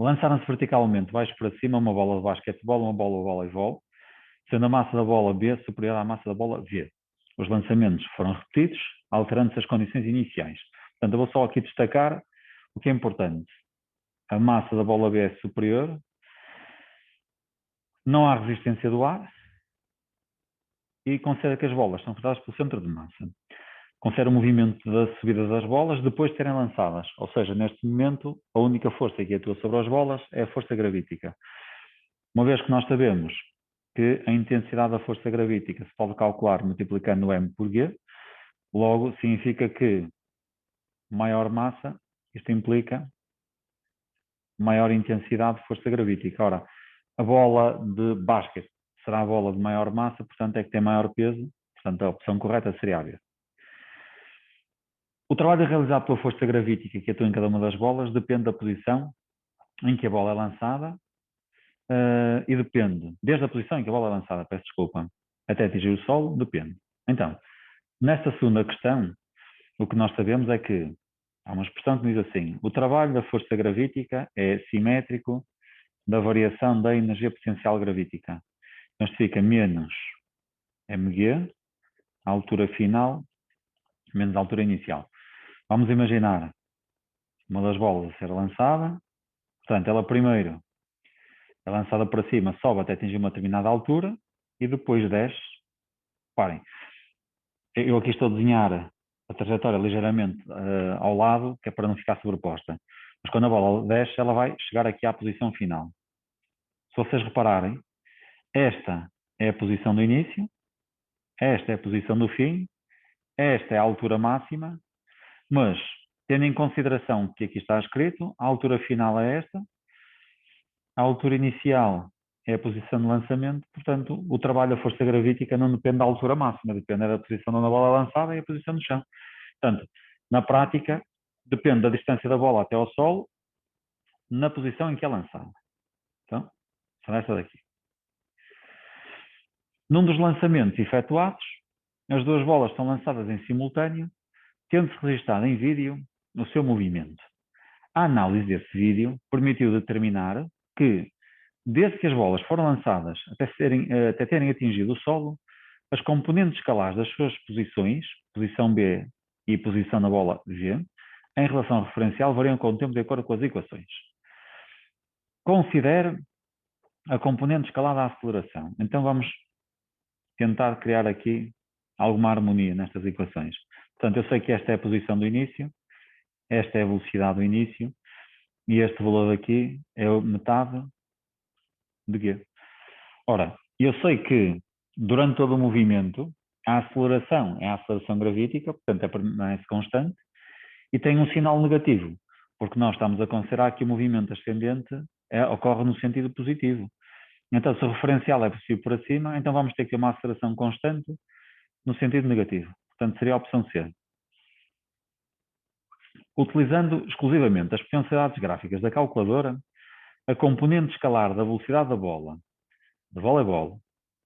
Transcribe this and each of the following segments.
Lançaram-se verticalmente, baixo para cima, uma bola de basquetebol, uma bola de voleibol, sendo a massa da bola B superior à massa da bola V. Os lançamentos foram repetidos, alterando-se as condições iniciais. Portanto, eu vou só aqui destacar o que é importante. A massa da bola B é superior, não há resistência do ar e considera que as bolas são afetadas pelo centro de massa. Considera o movimento da subida das bolas depois de serem lançadas. Ou seja, neste momento, a única força que atua sobre as bolas é a força gravítica. Uma vez que nós sabemos que a intensidade da força gravítica se pode calcular multiplicando o M por G, logo significa que maior massa, isto implica maior intensidade de força gravítica. Ora, a bola de basquete será a bola de maior massa, portanto é que tem maior peso, portanto a opção correta seria a B. O trabalho realizado pela força gravítica que atua em cada uma das bolas depende da posição em que a bola é lançada e depende, desde a posição em que a bola é lançada, peço desculpa, até atingir o solo, depende. Então, nesta segunda questão, o que nós sabemos é que há uma expressão que diz assim: o trabalho da força gravítica é simétrico da variação da energia potencial gravítica. Então, isto fica menos mg, a altura final, menos a altura inicial. Vamos imaginar uma das bolas a ser lançada. Portanto, ela primeiro é lançada para cima, sobe até atingir uma determinada altura e depois desce. Parem, eu aqui estou a desenhar a trajetória ligeiramente ao lado, que é para não ficar sobreposta. Mas quando a bola desce, ela vai chegar aqui à posição final. Se vocês repararem, esta é a posição do início, esta é a posição do fim, esta é a altura máxima, mas tendo em consideração que aqui está escrito, a altura final é esta, a altura inicial é a posição de lançamento, portanto, o trabalho da força gravítica não depende da altura máxima, depende da posição onde a bola é lançada e a posição do chão. Portanto, na prática, depende da distância da bola até ao solo, na posição em que é lançada. Então, será esta daqui. Num dos lançamentos efetuados, as duas bolas são lançadas em simultâneo, tendo-se registado em vídeo o seu movimento. A análise desse vídeo permitiu determinar que, desde que as bolas foram lançadas até terem atingido o solo, as componentes escalares das suas posições, posição B e posição na bola V, em relação ao referencial, variam com o tempo de acordo com as equações. Considere a componente escalar da aceleração. Então vamos tentar criar aqui alguma harmonia nestas equações. Portanto, eu sei que esta é a posição do início, esta é a velocidade do início, e este valor aqui é metade de G. Ora, eu sei que durante todo o movimento a aceleração é a aceleração gravítica, portanto permanece constante, e tem um sinal negativo, porque nós estamos a considerar que o movimento ascendente ocorre no sentido positivo. Então, se o referencial é positivo para cima, então vamos ter que ter uma aceleração constante no sentido negativo. Portanto, seria a opção C. Utilizando exclusivamente as potencialidades gráficas da calculadora, a componente escalar da velocidade da bola de voleibol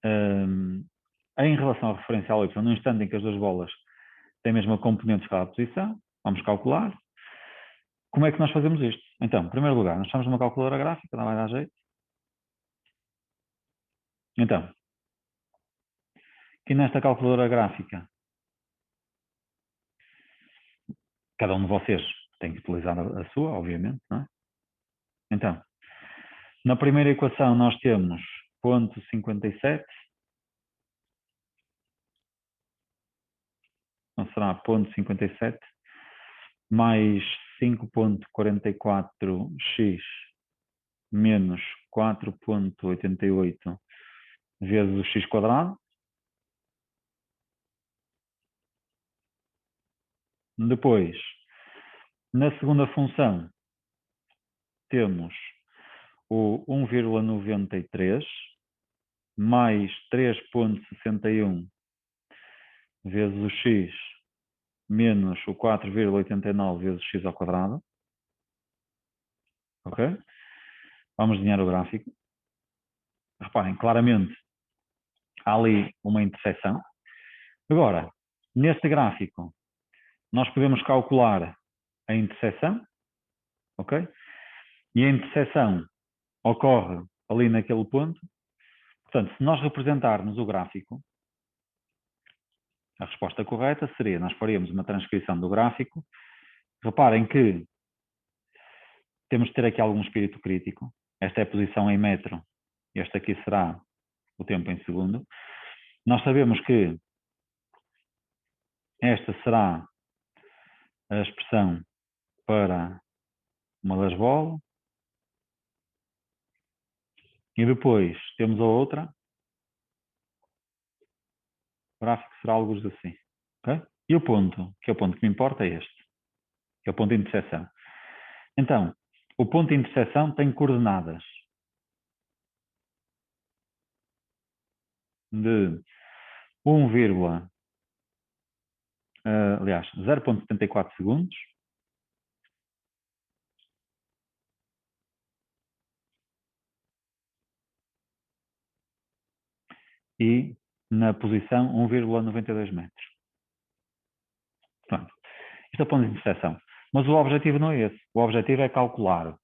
em relação ao referencial Y, no instante em que as duas bolas têm a mesma componente escalar de posição, vamos calcular. Como é que nós fazemos isto? Então, em primeiro lugar, nós estamos numa calculadora gráfica, não vai dar jeito. Então, aqui nesta calculadora gráfica, cada um de vocês tem que utilizar a sua, obviamente, não é? Então, na primeira equação nós temos 0,57, não será 0,57 mais 5,44x menos 4,88 vezes o x quadrado. Depois, na segunda função, temos o 1,93 mais 3,61 vezes o x menos o 4,89 vezes o x ao quadrado. Ok? Vamos desenhar o gráfico. Reparem, claramente, há ali uma interseção. Agora, neste gráfico, nós podemos calcular a interseção, ok? E a interseção ocorre ali naquele ponto. Portanto, se nós representarmos o gráfico, a resposta correta seria, nós faríamos uma transcrição do gráfico. Reparem que temos de ter aqui algum espírito crítico. Esta é a posição em metro. Este aqui será o tempo em segundo. Nós sabemos que esta será a expressão para uma das bolas. E depois temos a outra. O gráfico será algo assim. Okay? E o ponto, que é o ponto que me importa, é este. Que é o ponto de interseção. Então, o ponto de interseção tem coordenadas de 0,74 segundos e na posição 1,92 metros. Pronto. Isto é o ponto de interseção. Mas o objetivo não é esse. O objetivo é calcular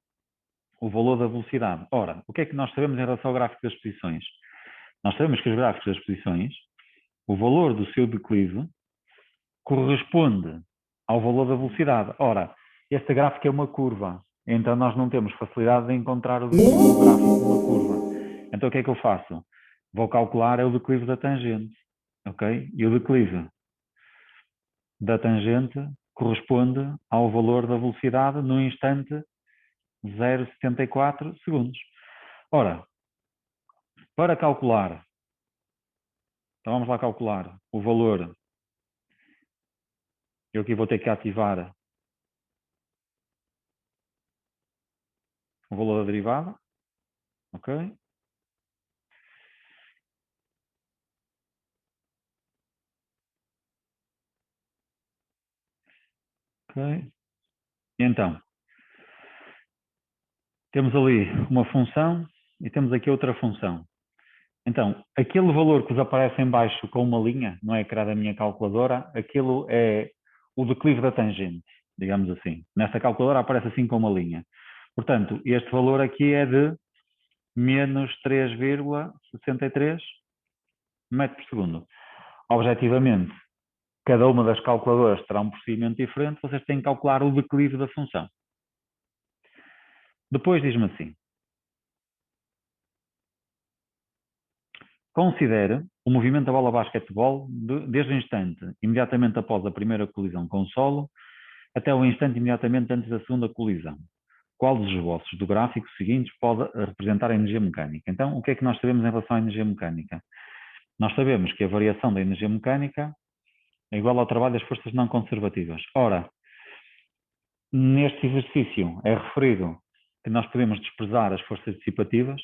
o valor da velocidade. Ora, o que é que nós sabemos em relação ao gráfico das posições? Nós sabemos que os gráficos das posições, o valor do seu declive corresponde ao valor da velocidade. Ora, este gráfico é uma curva, então nós não temos facilidade de encontrar o gráfico de uma curva. Então o que é que eu faço? Vou calcular o declive da tangente, ok? E o declive da tangente corresponde ao valor da velocidade no instante 0,74 segundos. Ora, para calcular, então vamos lá calcular o valor. Eu aqui vou ter que ativar o valor da derivada, ok? Ok. E então, temos ali uma função e temos aqui outra função. Então, aquele valor que vos aparece em baixo com uma linha, no ecrã da minha calculadora, aquilo é o declive da tangente, digamos assim. Nesta calculadora aparece assim com uma linha. Portanto, este valor aqui é de menos 3,63 metros por segundo. Objetivamente, cada uma das calculadoras terá um procedimento diferente, vocês têm que calcular o declive da função. Depois diz-me assim: considere o movimento da bola de basquetebol desde o instante imediatamente após a primeira colisão com o solo até o instante imediatamente antes da segunda colisão. Qual dos esboços do gráfico seguintes pode representar a energia mecânica? Então, o que é que nós sabemos em relação à energia mecânica? Nós sabemos que a variação da energia mecânica é igual ao trabalho das forças não conservativas. Ora, neste exercício é referido que nós podemos desprezar as forças dissipativas.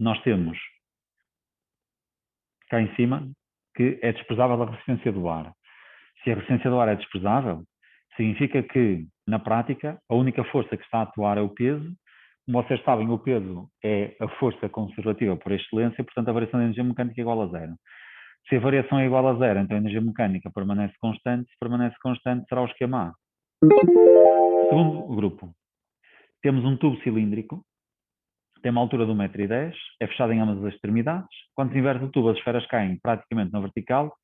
Nós temos cá em cima que é desprezável a resistência do ar. Se a resistência do ar é desprezável, significa que, na prática, a única força que está a atuar é o peso. Como vocês sabem, o peso é a força conservativa por excelência, portanto a variação da energia mecânica é igual a zero. Se a variação é igual a zero, então a energia mecânica permanece constante. Se permanece constante, será o esquema A. Segundo grupo, temos um tubo cilíndrico, tem uma altura de 1,10 m, é fechado em ambas as extremidades. Quando se inverte o tubo, as esferas caem praticamente na vertical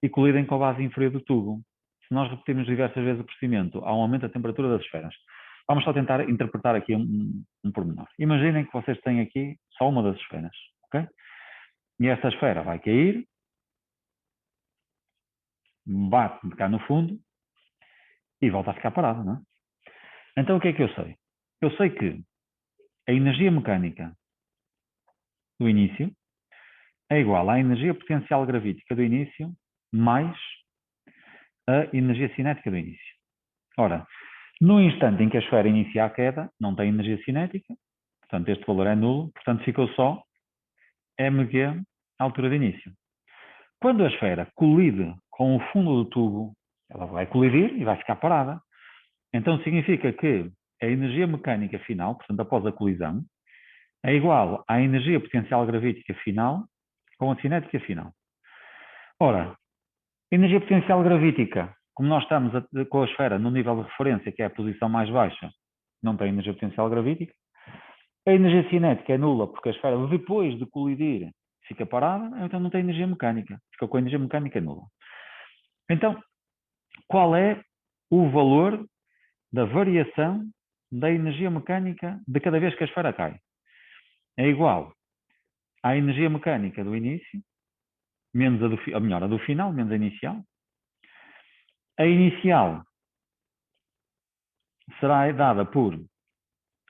e colidem com a base inferior do tubo. Se nós repetirmos diversas vezes o procedimento, há um aumento da temperatura das esferas. Vamos só tentar interpretar aqui um pormenor. Imaginem que vocês têm aqui só uma das esferas, ok? E esta esfera vai cair, bate cá no fundo e volta a ficar parada, não é? Então o que é que eu sei? Eu sei que a energia mecânica do início é igual à energia potencial gravítica do início mais a energia cinética do início. Ora, no instante em que a esfera inicia a queda, não tem energia cinética, portanto este valor é nulo, portanto ficou só mg à altura de início. Quando a esfera colide com o fundo do tubo, ela vai colidir e vai ficar parada. Então significa que a energia mecânica final, portanto após a colisão, é igual à energia potencial gravítica final com a cinética final. Ora, energia potencial gravítica, como nós estamos com a esfera no nível de referência, que é a posição mais baixa, não tem energia potencial gravítica. A energia cinética é nula porque a esfera, depois de colidir, fica parada, então não tem energia mecânica. Fica com a energia mecânica nula. Então, qual é o valor da variação da energia mecânica de cada vez que a esfera cai? É igual à energia mecânica do início, menos a do final, menos a inicial. A inicial será dada por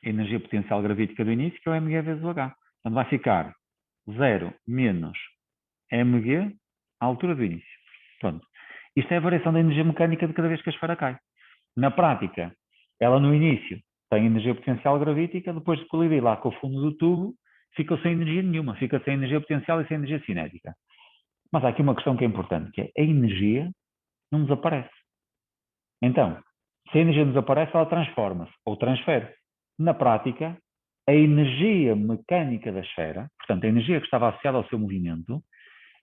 energia potencial gravítica do início, que é o mg vezes o h. Portanto, vai ficar 0 menos mg à altura do início. Pronto. Isto é a variação da energia mecânica de cada vez que a esfera cai. Na prática, ela no início tem energia potencial gravítica, depois de colidir lá com o fundo do tubo, fica sem energia nenhuma, fica sem energia potencial e sem energia cinética. Mas há aqui uma questão que é importante, que é a energia não desaparece. Então, se a energia desaparece, ela transforma-se ou transfere. Na prática, a energia mecânica da esfera, portanto, a energia que estava associada ao seu movimento,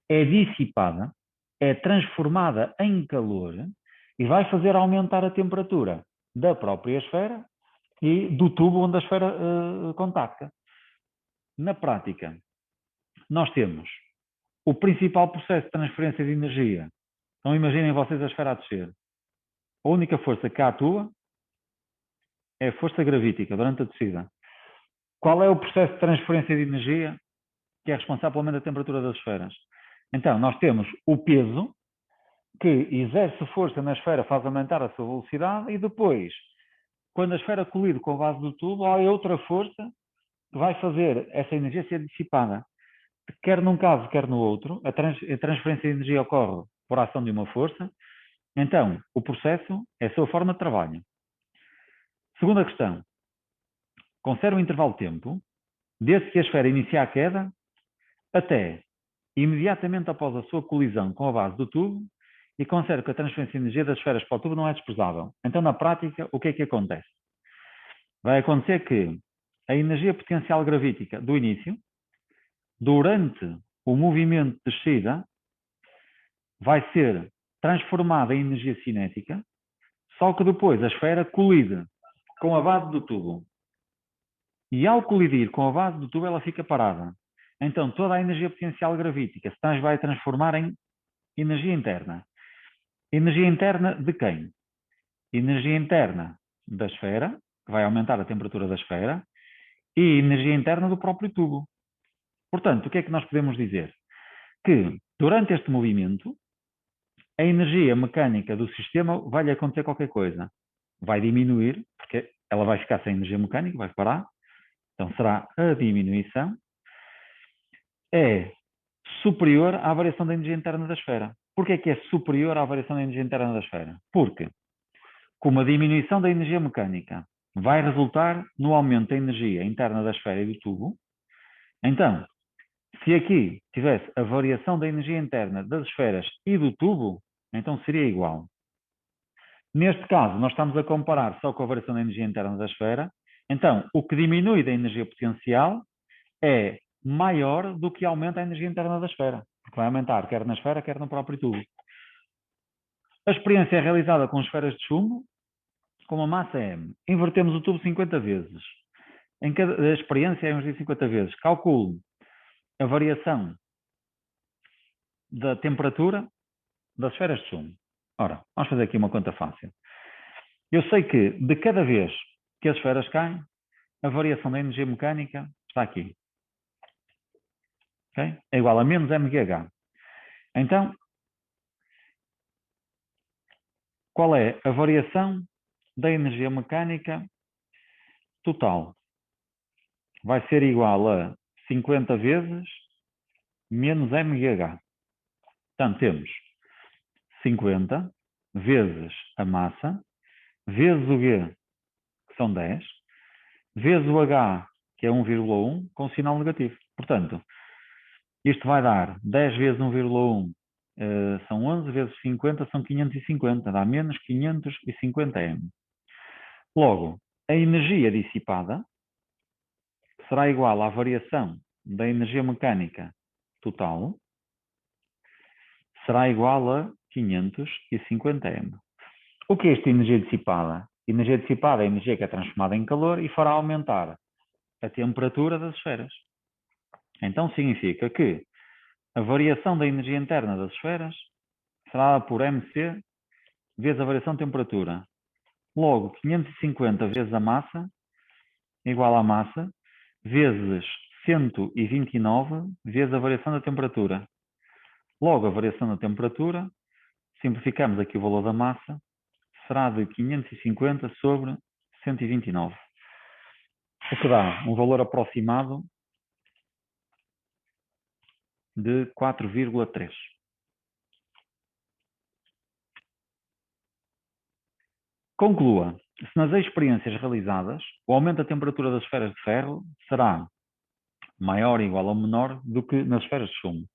é dissipada, é transformada em calor e vai fazer aumentar a temperatura da própria esfera e do tubo onde a esfera contacta. Na prática, nós temos o principal processo de transferência de energia. Então imaginem vocês a esfera a descer. A única força que atua é a força gravítica durante a descida. Qual é o processo de transferência de energia que é responsável pelo aumento da temperatura das esferas? Então, nós temos o peso que exerce força na esfera, faz aumentar a sua velocidade e depois, quando a esfera colide com a base do tubo, há outra força que vai fazer essa energia ser dissipada. Quer num caso, quer no outro, a transferência de energia ocorre por ação de uma força. Então, o processo é a sua forma de trabalho. Segunda questão. Conserva o intervalo de tempo, desde que a esfera inicia a queda até imediatamente após a sua colisão com a base do tubo e considera que a transferência de energia das esferas para o tubo não é desprezável. Então, na prática, o que é que acontece? Vai acontecer que a energia potencial gravítica do início, durante o movimento de descida, vai ser transformada em energia cinética, só que depois a esfera colide com a base do tubo. E ao colidir com a base do tubo, ela fica parada. Então, toda a energia potencial gravítica se vai transformar em energia interna. Energia interna de quem? Energia interna da esfera, que vai aumentar a temperatura da esfera, e energia interna do próprio tubo. Portanto, o que é que nós podemos dizer? Que, durante este movimento, a energia mecânica do sistema vai-lhe acontecer qualquer coisa. Vai diminuir, porque ela vai ficar sem energia mecânica, vai parar. Então, será a diminuição. É superior à variação da energia interna da esfera. Porquê que é superior à variação da energia interna da esfera? Porque, como a diminuição da energia mecânica vai resultar no aumento da energia interna da esfera e do tubo, então, se aqui tivesse a variação da energia interna das esferas e do tubo, então seria igual. Neste caso, nós estamos a comparar só com a variação da energia interna da esfera, então o que diminui da energia potencial é maior do que aumenta a energia interna da esfera, porque vai aumentar quer na esfera, quer no próprio tubo. A experiência é realizada com esferas de chumbo, com uma massa M. Invertemos o tubo 50 vezes. A experiência é uns 50 vezes. Calculo a variação da temperatura das esferas de chumbo. Ora, vamos fazer aqui uma conta fácil. Eu sei que de cada vez que as esferas caem, a variação da energia mecânica está aqui. Okay? É igual a menos mgh. Então, qual é a variação da energia mecânica total? Vai ser igual a 50 vezes menos mgh. Portanto, temos 50 vezes a massa, vezes o G, que são 10, vezes o H, que é 1,1, com sinal negativo. Portanto, isto vai dar 10 vezes 1,1, são 11, vezes 50, são 550, dá menos 550 M. Logo, a energia dissipada será igual à variação da energia mecânica total, será igual a 550 M. O que é esta energia dissipada? Energia dissipada é a energia que é transformada em calor e fará aumentar a temperatura das esferas. Então significa que a variação da energia interna das esferas será dada por mc vezes a variação de temperatura. Logo, 550 vezes a massa igual à massa vezes 129 vezes a variação da temperatura. Logo, a variação da temperatura, simplificamos aqui o valor da massa, será de 550 sobre 129. O que dá um valor aproximado de 4,3. Conclua, se nas experiências realizadas o aumento da temperatura das esferas de ferro será maior, igual ou menor do que nas esferas de chumbo.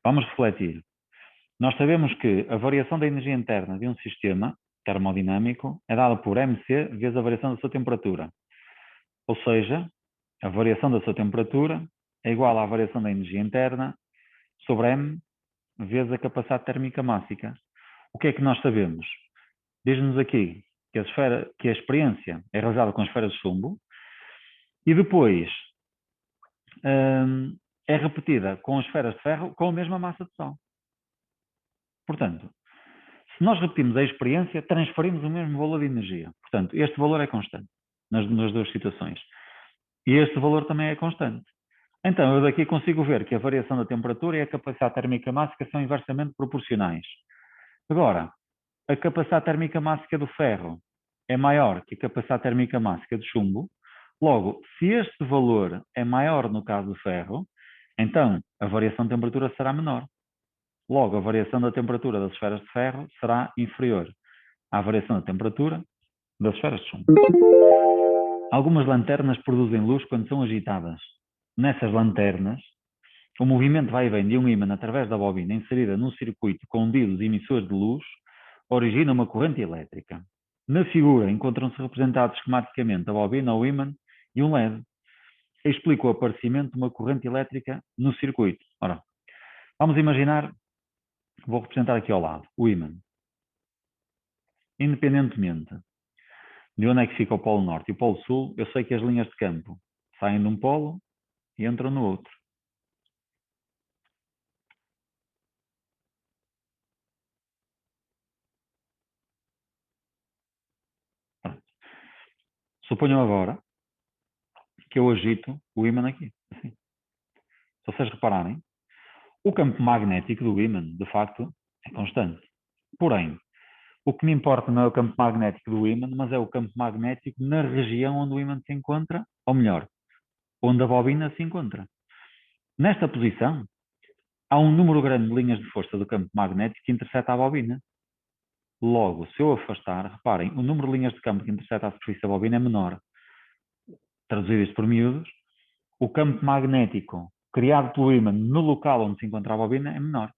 Vamos refletir. Nós sabemos que a variação da energia interna de um sistema termodinâmico é dada por mc vezes a variação da sua temperatura. Ou seja, a variação da sua temperatura é igual à variação da energia interna sobre m vezes a capacidade térmica mássica. O que é que nós sabemos? Diz-nos aqui que a experiência é realizada com esferas de chumbo e depois é repetida com esferas de ferro com a mesma massa de Sol. Portanto, se nós repetimos a experiência, transferimos o mesmo valor de energia. Portanto, este valor é constante nas duas situações. E este valor também é constante. Então, eu daqui consigo ver que a variação da temperatura e a capacidade térmica mássica são inversamente proporcionais. Agora, a capacidade térmica mássica do ferro é maior que a capacidade térmica mássica do chumbo. Logo, se este valor é maior no caso do ferro, então a variação de temperatura será menor. Logo, a variação da temperatura das esferas de ferro será inferior à variação da temperatura das esferas de chumbo. Algumas lanternas produzem luz quando são agitadas. Nessas lanternas, o movimento vai e vem de um ímã através da bobina inserida num circuito com diodos emissores de luz origina uma corrente elétrica. Na figura encontram-se representados esquematicamente a bobina, o ímã e um LED. Explica o aparecimento de uma corrente elétrica no circuito. Ora, vamos imaginar, vou representar aqui ao lado, o ímã. Independentemente de onde é que fica o polo norte e o polo sul, eu sei que as linhas de campo saem de um polo e entram no outro. Pronto. Suponham agora que eu agito o ímã aqui. Assim. Se vocês repararem, o campo magnético do ímã, de facto, é constante. Porém, o que me importa não é o campo magnético do ímã, mas é o campo magnético na região onde o ímã se encontra, ou melhor, onde a bobina se encontra. Nesta posição, há um número grande de linhas de força do campo magnético que intercepta a bobina. Logo, se eu afastar, reparem, o número de linhas de campo que intercepta a superfície da bobina é menor. Traduzido isto por miúdos, o campo magnético criado pelo ímã no local onde se encontra a bobina é menor.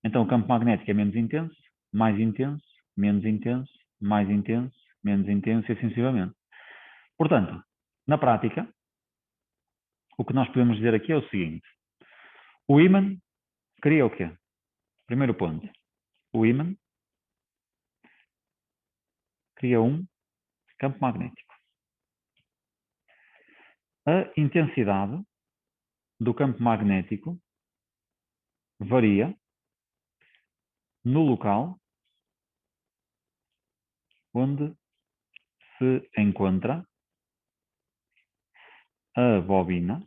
Então o campo magnético é menos intenso, mais intenso, menos intenso, mais intenso, menos intenso e assim sucessivamente. Portanto, na prática, o que nós podemos dizer aqui é o seguinte. O ímã cria o quê? Primeiro ponto. O ímã cria um campo magnético. A intensidade do campo magnético varia no local onde se encontra a bobina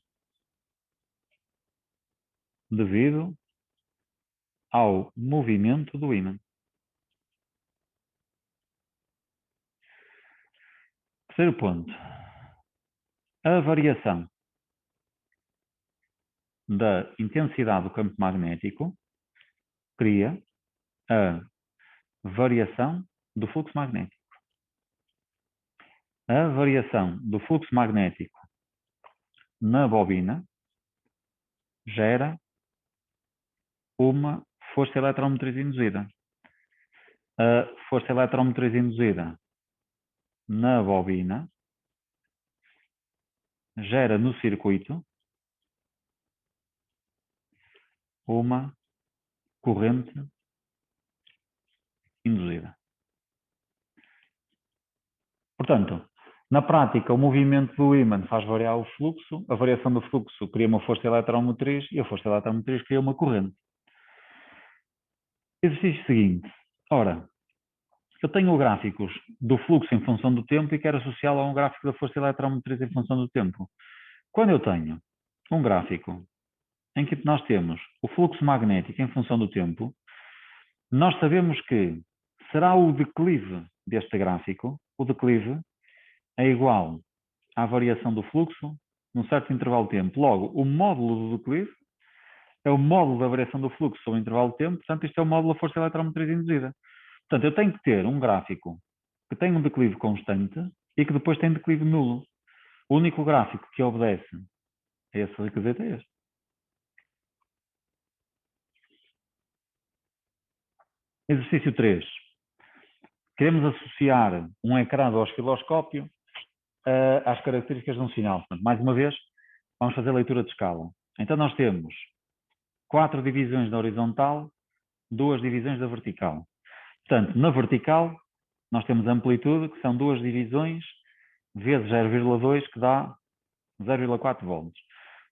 devido ao movimento do ímã. Terceiro ponto. A variação da intensidade do campo magnético cria a variação do fluxo magnético. A variação do fluxo magnético na bobina gera uma força eletromotriz induzida. A força eletromotriz induzida na bobina gera no circuito uma corrente induzida. Portanto, na prática, o movimento do ímã faz variar o fluxo, a variação do fluxo cria uma força eletromotriz e a força eletromotriz cria uma corrente. Exercício seguinte. Ora, eu tenho gráficos do fluxo em função do tempo e quero associá-lo a um gráfico da força eletromotriz em função do tempo. Quando eu tenho um gráfico em que nós temos o fluxo magnético em função do tempo, nós sabemos que será o declive deste gráfico, o declive é igual à variação do fluxo num certo intervalo de tempo. Logo, o módulo do declive é o módulo da variação do fluxo sobre o intervalo de tempo, portanto, isto é o módulo da força eletromotriz induzida. Portanto, eu tenho que ter um gráfico que tem um declive constante e que depois tem declive nulo. O único gráfico que obedece a esse requisito é este. Exercício 3. Queremos associar um ecrã do osciloscópio às características de um sinal. Portanto, mais uma vez, vamos fazer leitura de escala. Então, nós temos 4 divisões da horizontal, 2 divisões da vertical. Portanto, na vertical, nós temos a amplitude, que são 2 divisões, vezes 0,2, que dá 0,4 volts.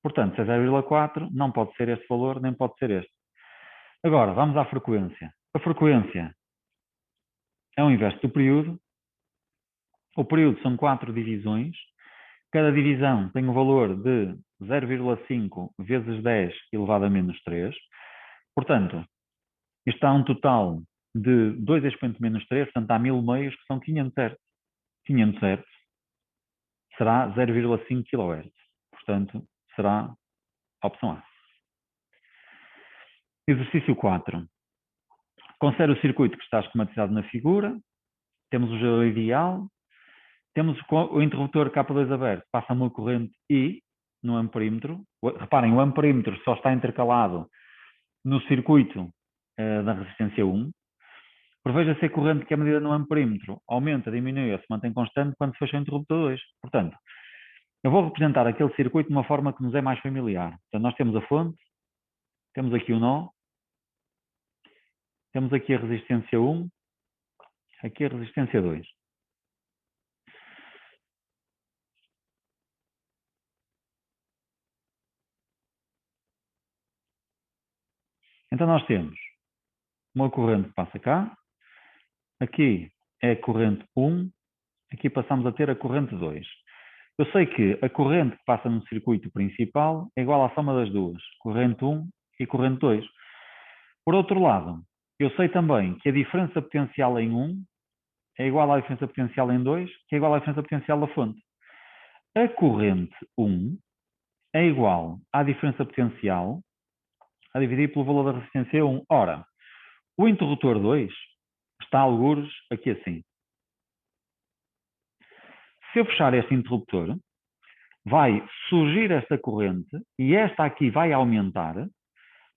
Portanto, se é 0,4, não pode ser este valor, nem pode ser este. Agora, vamos à frequência. A frequência é o inverso do período. O período são 4 divisões. Cada divisão tem um valor de 0,5 vezes 10 elevado a menos 3. Portanto, isto dá um total de 2 expoente menos 3, portanto há 1000 meios que são 500 Hz. 500 Hz será 0,5 kHz. Portanto, será a opção A. Exercício 4. Considere o circuito que está esquematizado na figura. Temos o gerador ideal. Temos o interruptor K2 aberto. Passa uma corrente I no amperímetro. Reparem, o amperímetro só está intercalado no circuito da resistência 1. Preveja se a corrente que é medida no amperímetro aumenta, diminui ou se mantém constante quando se fecha o interruptor 2. Portanto, eu vou representar aquele circuito de uma forma que nos é mais familiar. Portanto, nós temos a fonte, temos aqui o nó, temos aqui a resistência 1, aqui a resistência 2. Então nós temos uma corrente que passa cá, aqui é a corrente 1, aqui passamos a ter a corrente 2. Eu sei que a corrente que passa no circuito principal é igual à soma das duas, corrente 1 e corrente 2. Por outro lado, eu sei também que a diferença potencial em 1 é igual à diferença potencial em 2, que é igual à diferença potencial da fonte. A corrente 1 é igual à diferença potencial a dividir pelo valor da resistência 1. Ora, o interruptor 2 está a algures aqui assim. Se eu fechar este interruptor, vai surgir esta corrente e esta aqui vai aumentar.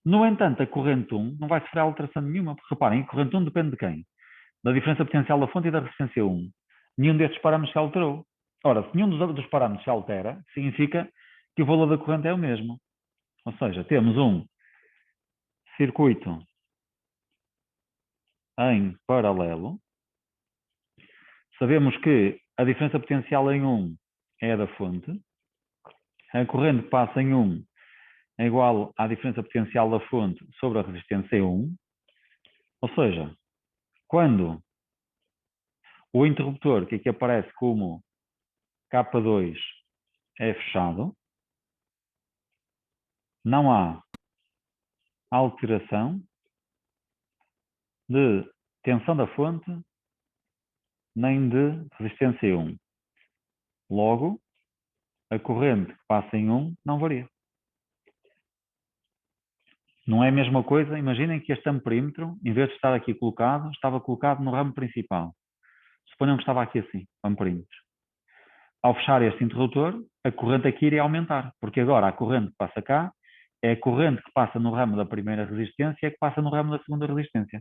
No entanto, a corrente 1 não vai sofrer alteração nenhuma, porque reparem, a corrente 1 depende de quem? Da diferença potencial da fonte e da resistência 1. Nenhum destes parâmetros se alterou. Ora, se nenhum dos parâmetros se altera, significa que o valor da corrente é o mesmo. Ou seja, temos um circuito em paralelo. Sabemos que a diferença potencial em 1 é a da fonte. A corrente que passa em 1 é igual à diferença potencial da fonte sobre a resistência 1. Ou seja, quando o interruptor, que aqui aparece como K2, é fechado, não há alteração de tensão da fonte nem de resistência 1. Logo, a corrente que passa em 1 não varia. Não é a mesma coisa, imaginem que este amperímetro, em vez de estar aqui colocado, estava colocado no ramo principal. Suponham que estava aqui assim, o amperímetro. Ao fechar este interruptor, a corrente aqui iria aumentar, porque agora a corrente que passa cá é a corrente que passa no ramo da primeira resistência e que passa no ramo da segunda resistência.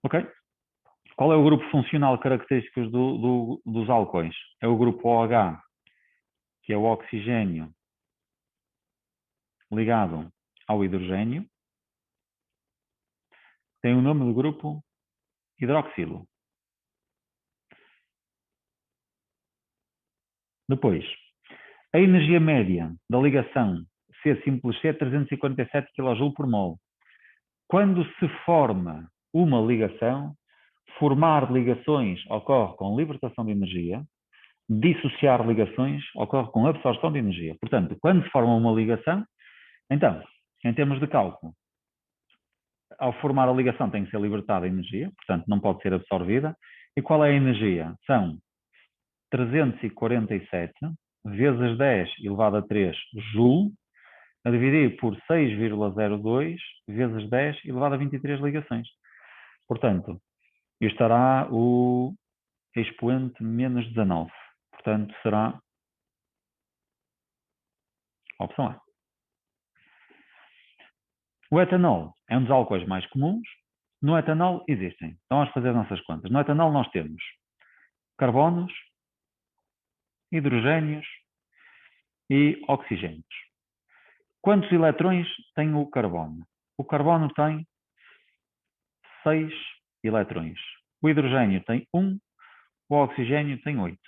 Ok? Qual é o grupo funcional característico dos álcoois? É o grupo OH, que é o oxigênio ligado ao hidrogênio. Tem o nome do grupo hidroxilo. Depois, a energia média da ligação C simples C é 347 kJ por mol. Quando se forma uma ligação, formar ligações ocorre com libertação de energia, dissociar ligações ocorre com absorção de energia. Portanto, quando se forma uma ligação, então, em termos de cálculo, ao formar a ligação tem que ser libertada a energia, portanto não pode ser absorvida. E qual é a energia? São 347 vezes 10 elevado a 3 joule, a dividir por 6,02 vezes 10 elevado a 23 ligações. Portanto, isto estará o expoente menos 19. Portanto, será a opção A. O etanol é um dos álcoois mais comuns. No etanol existem. Então vamos fazer as nossas contas. No etanol nós temos carbonos, hidrogénios e oxigénios. Quantos eletrões tem o carbono? O carbono tem 6 eletrões. O hidrogênio tem 1, o oxigênio tem 8.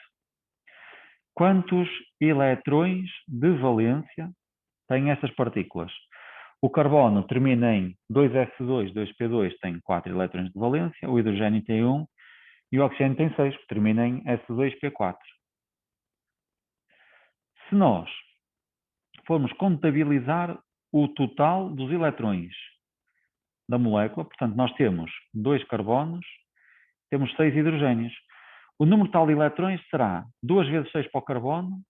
Quantos eletrões de valência têm estas partículas? O carbono termina em 2s2, 2p2, tem 4 eletrões de valência, o hidrogênio tem 1 e o oxigênio tem 6, que termina em s2p4. Se nós formos contabilizar o total dos eletrões da molécula, portanto, nós temos 2 carbonos, temos 6 hidrogénios. O número total de eletrões será 2 vezes 6 para o carbono,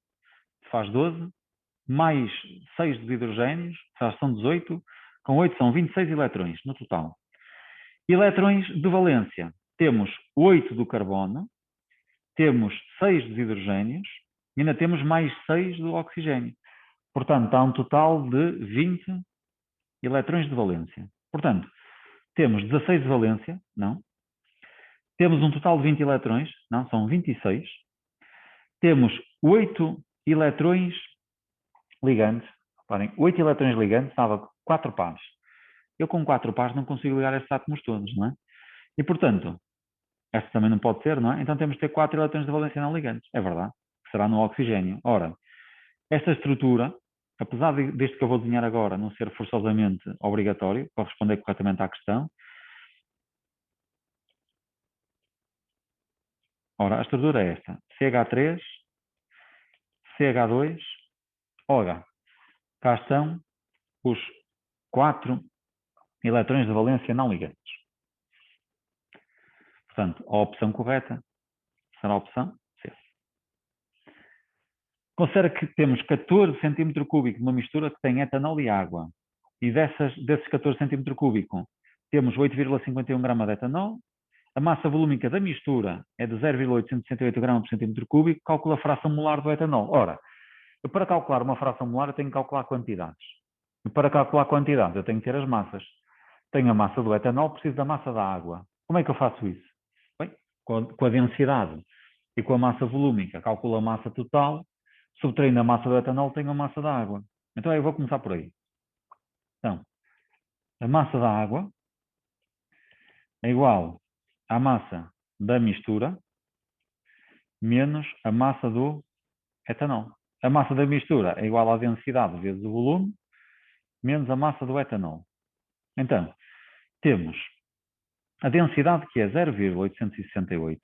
faz 12, mais 6 dos hidrogénios, são 18, com 8 são 26 eletrões no total. Eletrões de valência, temos 8 do carbono, temos 6 dos hidrogénios e ainda temos mais 6 do oxigênio. Portanto, há um total de 20 eletrões de valência. Portanto, temos 16 de valência, não. Temos um total de 20 eletrões, não, são 26. Temos 8 eletrões ligantes. Reparem, 8 eletrões ligantes dava 4 pares. Eu com 4 pares não consigo ligar estes átomos todos, não é? E, portanto, esta também não pode ser, não é? Então temos que ter 4 eletrões de valência não ligantes. É verdade, que será no oxigênio. Ora, esta estrutura, apesar deste que eu vou desenhar agora não ser forçosamente obrigatório para responder corretamente à questão, ora, a estrutura é esta. CH3, CH2, OH. Cá estão os 4 eletrões de valência não ligantes. Portanto, a opção correta será a opção C. Considera que temos 14 cm3 de uma mistura que tem etanol e água. E desses 14 cm3 temos 8,51 gramas de etanol. A massa volúmica da mistura é de 0,868 gramas por centímetro cúbico. Calcula a fração molar do etanol. Ora, eu para calcular uma fração molar eu tenho que calcular quantidades. E para calcular quantidades eu tenho que ter as massas. Tenho a massa do etanol, preciso da massa da água. Como é que eu faço isso? Bem, com a densidade e com a massa volúmica, calculo a massa total, subtraindo a massa do etanol, tenho a massa da água. Então eu vou começar por aí. Então, a massa da água é igual à massa da mistura menos a massa do etanol. A massa da mistura é igual à densidade vezes o volume menos a massa do etanol. Então, temos a densidade que é 0,868,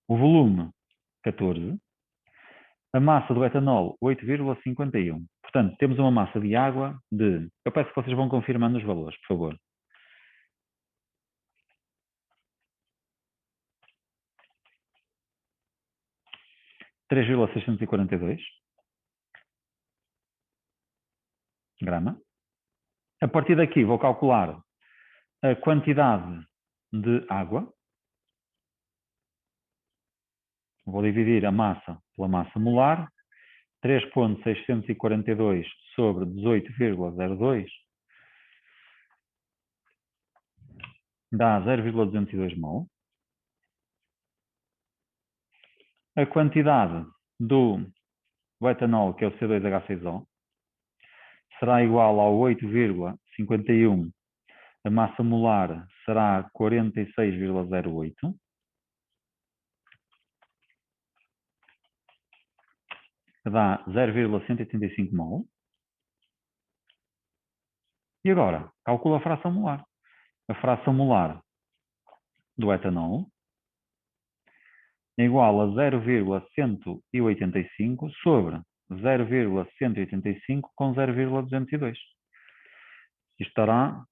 o volume 14, a massa do etanol 8,51. Portanto, temos uma massa de água de... Eu peço que vocês vão confirmando os valores, por favor. 3,642 grama. A partir daqui vou calcular a quantidade de água. Vou dividir a massa pela massa molar. 3,642 sobre 18,02 dá 0,202 mol. A quantidade do etanol, que é o C2H6O, será igual ao 8,51 A massa molar será 46,08, que dá 0,185 mol. E agora, calcula a fração molar. A fração molar do etanol é igual a 0,185 sobre 0,185 com 0,202. Isto dará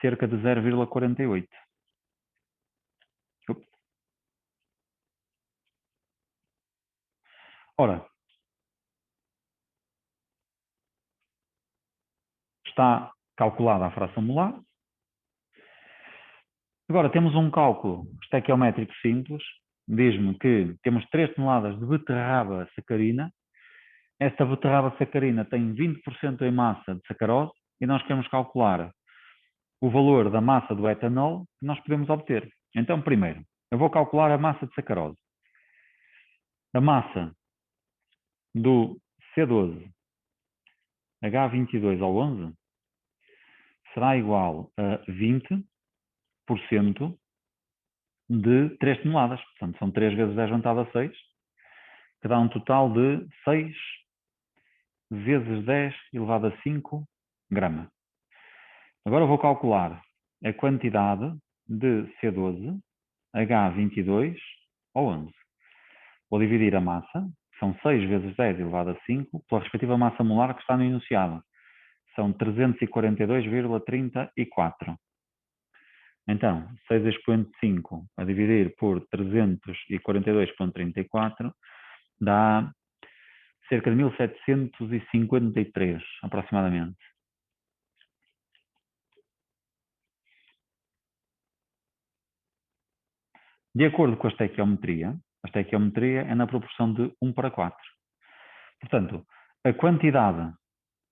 cerca de 0,48. Ora, está calculada a fração molar. Agora temos um cálculo estequiométrico simples. Diz-me que temos 3 toneladas de beterraba sacarina. Esta beterraba sacarina tem 20% em massa de sacarose e nós queremos calcular o valor da massa do etanol que nós podemos obter. Então, primeiro, eu vou calcular a massa de sacarose. A massa do C12 H22 ao 11 será igual a 20% de 3 toneladas. Portanto, são 3 vezes 10 elevado a 6, que dá um total de 6 vezes 10 elevado a 5 grama. Agora vou calcular a quantidade de C12 H22 ao 11. Vou dividir a massa, que são 6 vezes 10 elevado a 5, pela respectiva massa molar que está no enunciado. São 342,34. Então, 6 expoente 5 a dividir por 342,34 dá cerca de 1753, aproximadamente. De acordo com a estequiometria é na proporção de 1 para 4. Portanto, a quantidade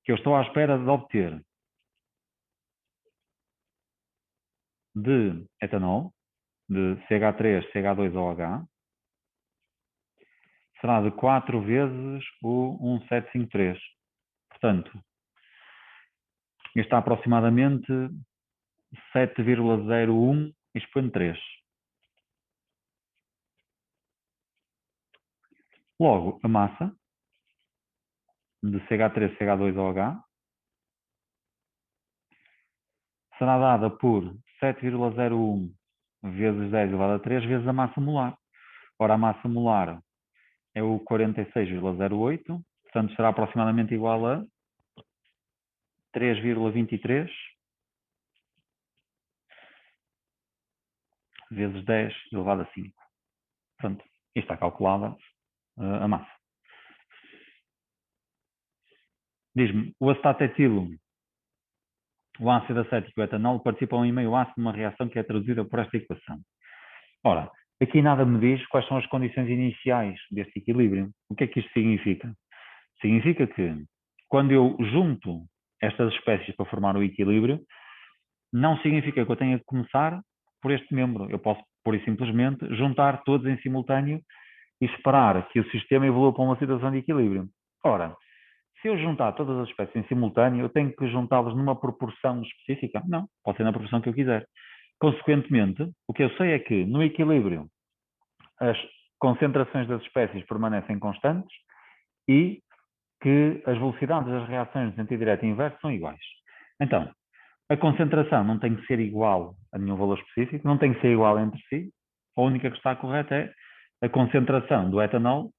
que eu estou à espera de obter de etanol, de CH3, CH2OH, será de 4 vezes o 1753. Portanto, está aproximadamente 7,01 expoente 3. Logo, a massa de CH3, CH2OH será dada por 7,01 vezes 10 elevado a 3 vezes a massa molar. Ora, a massa molar é o 46,08, portanto será aproximadamente igual a 3,23 vezes 10 elevado a 5. Portanto, isto está calculada a massa. Diz-me, o acetato etilo, o ácido acético e o etanol participam em meio ácido numa reação que é traduzida por esta equação. Ora, aqui nada me diz quais são as condições iniciais deste equilíbrio. O que é que isto significa? Significa que quando eu junto estas espécies para formar o equilíbrio, não significa que eu tenha que começar por este membro. Eu posso, pura e simplesmente, juntar todos em simultâneo e esperar que o sistema evolua para uma situação de equilíbrio. Ora, se eu juntar todas as espécies em simultâneo, eu tenho que juntá-las numa proporção específica? Não, pode ser na proporção que eu quiser. Consequentemente, o que eu sei é que no equilíbrio as concentrações das espécies permanecem constantes e que as velocidades das reações de sentido direto e inverso são iguais. Então, a concentração não tem que ser igual a nenhum valor específico, não tem que ser igual entre si. A única que está correta é a concentração do etanol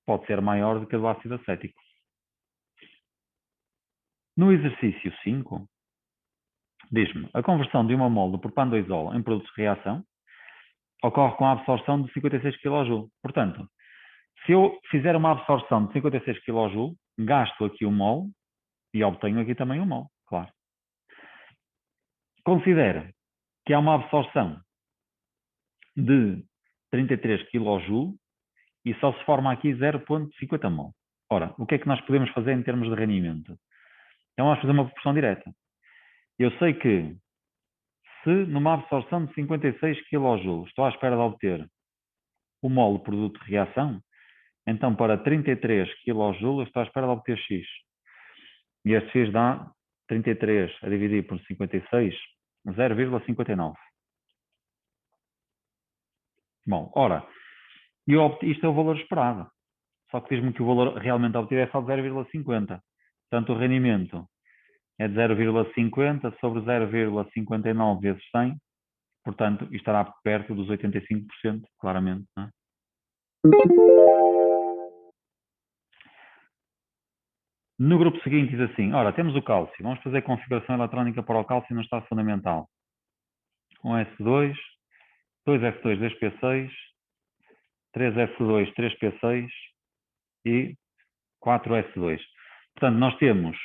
pode ser maior do que a do ácido acético. No exercício 5, diz-me, a conversão de uma mol de propan-2-ol em produtos de reação ocorre com a absorção de 56 kJ. Portanto, se eu fizer uma absorção de 56 kJ, gasto aqui um mol e obtenho aqui também um mol, claro. Considera que há uma absorção de 33 kJ e só se forma aqui 0,50 mol. Ora, o que é que nós podemos fazer em termos de rendimento? Então vamos fazer uma proporção direta. Eu sei que se numa absorção de 56 kJ estou à espera de obter o mol de produto de reação, então para 33 kJ estou à espera de obter X. E este X dá 33 a dividir por 56, 0,59. Bom, ora, isto é o valor esperado. Só que diz-me que o valor realmente obtido é só de 0,50. Portanto, o rendimento é de 0,50 sobre 0,59 vezes 100. Portanto, isto estará perto dos 85%, claramente. Não é? No grupo seguinte diz assim, ora, temos o cálcio. Vamos fazer configuração eletrónica para o cálcio no estado fundamental. 1S2, 2F2, 2P6, 3F2, 3P6 e 4S2. Portanto, nós temos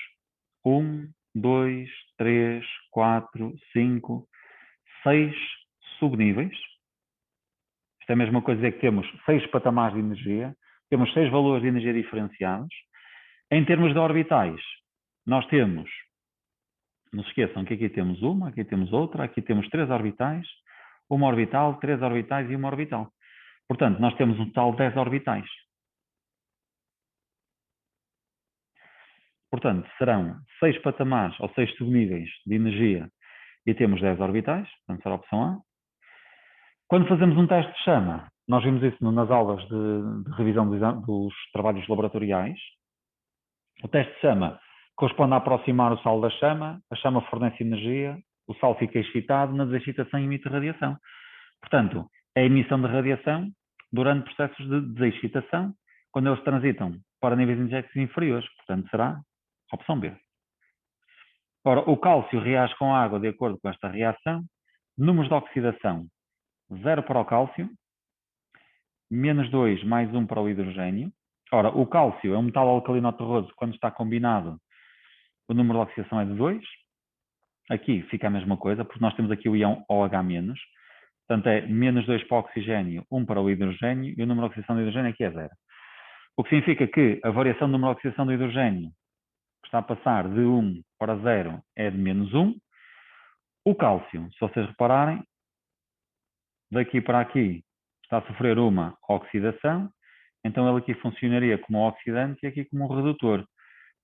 1, 2, 3, 4, 5, 6 subníveis. Isto é a mesma coisa que temos 6 patamares de energia, temos 6 valores de energia diferenciados. Em termos de orbitais, nós temos, não se esqueçam que aqui temos uma, aqui temos outra, aqui temos 3 orbitais, uma orbital, 3 orbitais e uma orbital. Portanto, nós temos um total de 10 orbitais. Portanto, serão 6 patamares ou 6 subníveis de energia e temos 10 orbitais, portanto será a opção A. Quando fazemos um teste de chama, nós vimos isso nas aulas de revisão dos trabalhos laboratoriais. O teste de chama corresponde a aproximar o sal da chama, a chama fornece energia, o sal fica excitado, na desexcitação emite radiação. Portanto, é a emissão de radiação durante processos de desexcitação, quando eles transitam para níveis energéticos inferiores. Portanto, será a opção B. Ora, o cálcio reage com a água de acordo com esta reação. Números de oxidação: 0 para o cálcio, menos 2 mais 1 para o hidrogênio. Ora, o cálcio é um metal alcalino terroso, quando está combinado, o número de oxidação é de 2. Aqui fica a mesma coisa, porque nós temos aqui o íon OH-. Portanto, é menos 2 para o oxigênio, 1 para o hidrogênio, e o número de oxidação do hidrogênio aqui é 0. O que significa que a variação do número de oxidação do hidrogênio, que está a passar de 1 para 0, é de menos 1. O cálcio, se vocês repararem, daqui para aqui está a sofrer uma oxidação, então ele aqui funcionaria como um oxidante e aqui como um redutor.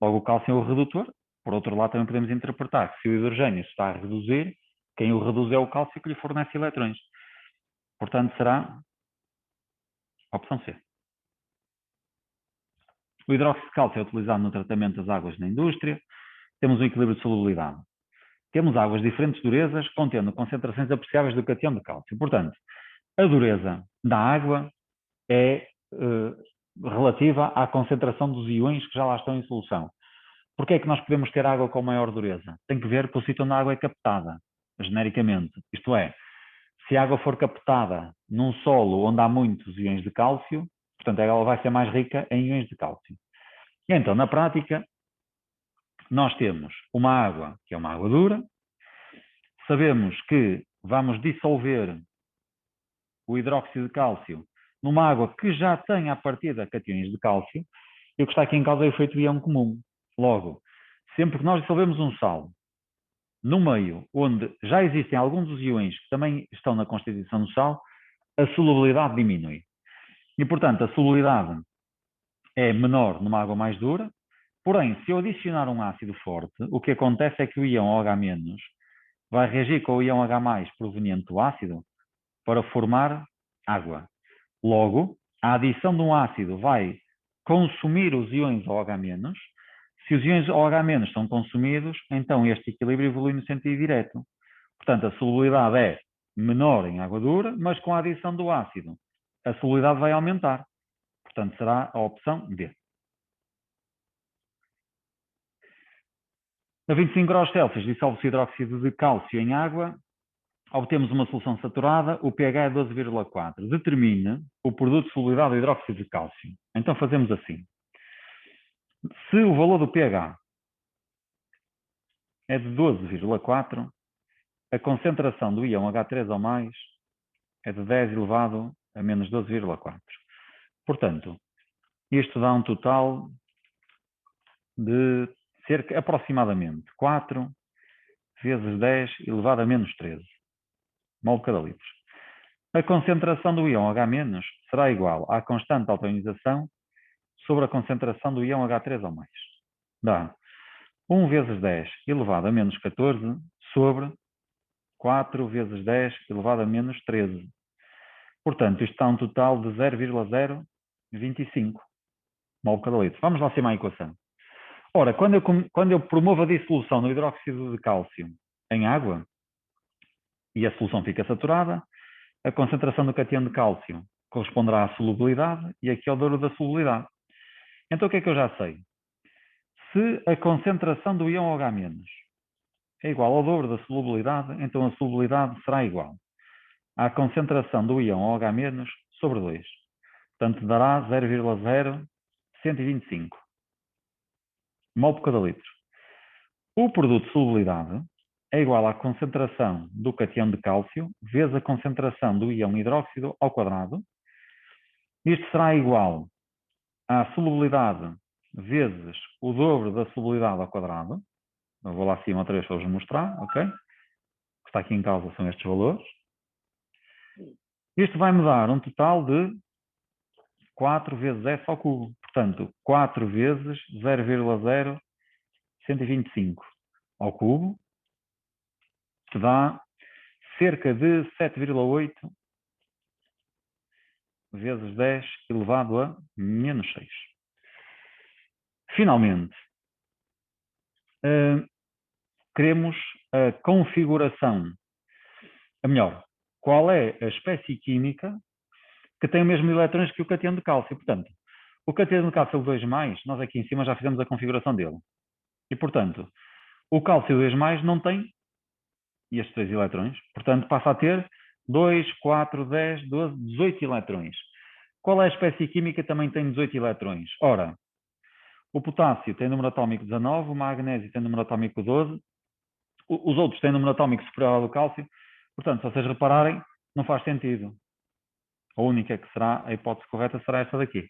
Logo, o cálcio é o redutor. Por outro lado, também podemos interpretar que se o hidrogênio está a reduzir, quem o reduz é o cálcio que lhe fornece eletrões. Portanto, será a opção C. O hidróxido de cálcio é utilizado no tratamento das águas na indústria. Temos um equilíbrio de solubilidade. Temos águas de diferentes durezas, contendo concentrações apreciáveis do catião de cálcio. Portanto, a dureza da água é relativa à concentração dos íons que já lá estão em solução. Porquê é que nós podemos ter água com maior dureza? Tem que ver com o sítio onde a água é captada, genericamente. Isto é, se a água for captada num solo onde há muitos íons de cálcio, portanto, ela vai ser mais rica em íons de cálcio. E então, na prática, nós temos uma água que é uma água dura, sabemos que vamos dissolver o hidróxido de cálcio numa água que já tem à partida cationes de cálcio, e o que está aqui em causa é o efeito íon comum. Logo, sempre que nós dissolvemos um sal no meio onde já existem alguns dos íons que também estão na constituição do sal, a solubilidade diminui. E, portanto, a solubilidade é menor numa água mais dura, porém, se eu adicionar um ácido forte, o que acontece é que o íon OH- vai reagir com o íon H+, proveniente do ácido, para formar água. Logo, a adição de um ácido vai consumir os íons OH-. Se os íons OH- são consumidos, então este equilíbrio evolui no sentido direto. Portanto, a solubilidade é menor em água dura, mas com a adição do ácido, a solubilidade vai aumentar. Portanto, será a opção D. A 25 graus Celsius dissolve-se hidróxido de cálcio em água, obtemos uma solução saturada, o pH é 12,4. Determine o produto de solubilidade do hidróxido de cálcio. Então fazemos assim. Se o valor do pH é de 12,4, a concentração do íon H3 ou mais é de 10 elevado a menos 12,4. Portanto, isto dá um total de cerca, aproximadamente, 4 vezes 10 elevado a menos 13 mol por cada litro. A concentração do íon H- será igual à constante de autoionização sobre a concentração do íon H3 ou mais. Dá 1 vezes 10 elevado a menos 14 sobre 4 vezes 10 elevado a menos 13. Portanto, isto está um total de 0,025 mol por cada litro. Vamos lá acima à equação. Ora, quando eu promovo a dissolução do hidróxido de cálcio em água e a solução fica saturada, a concentração do cátion de cálcio corresponderá à solubilidade e aqui ao dobro da solubilidade. Então, o que é que eu já sei? Se a concentração do íon OH- é igual ao dobro da solubilidade, então a solubilidade será igual à concentração do íon OH- sobre 2. Portanto, dará 0,0125 mol por cada litro. O produto de solubilidade é igual à concentração do cátion de cálcio vezes a concentração do íon hidróxido ao quadrado. Isto será igual à solubilidade vezes o dobro da solubilidade ao quadrado. Eu vou lá acima outra vez para vos mostrar, ok? O que está aqui em causa são estes valores. Isto vai me dar um total de 4 vezes S ao cubo. Portanto, 4 vezes 0,0125 ao cubo, que dá cerca de 7,8 vezes 10 elevado a menos 6. Finalmente, queremos a configuração, a melhor, qual é a espécie química que tem os mesmos eletrões que o cátion de cálcio. Portanto, o cátion de cálcio 2+, nós aqui em cima já fizemos a configuração dele. E, portanto, o cálcio 2+, não tem estes 3 eletrões. Portanto, passa a ter 2, 4, 10, 12, 18 eletrões. Qual é a espécie química que também tem 18 eletrões? Ora, o potássio tem número atómico 19, o magnésio tem número atómico 12, os outros têm número atómico superior ao do cálcio. Portanto, se vocês repararem, não faz sentido. A única que será, a hipótese correta será esta daqui.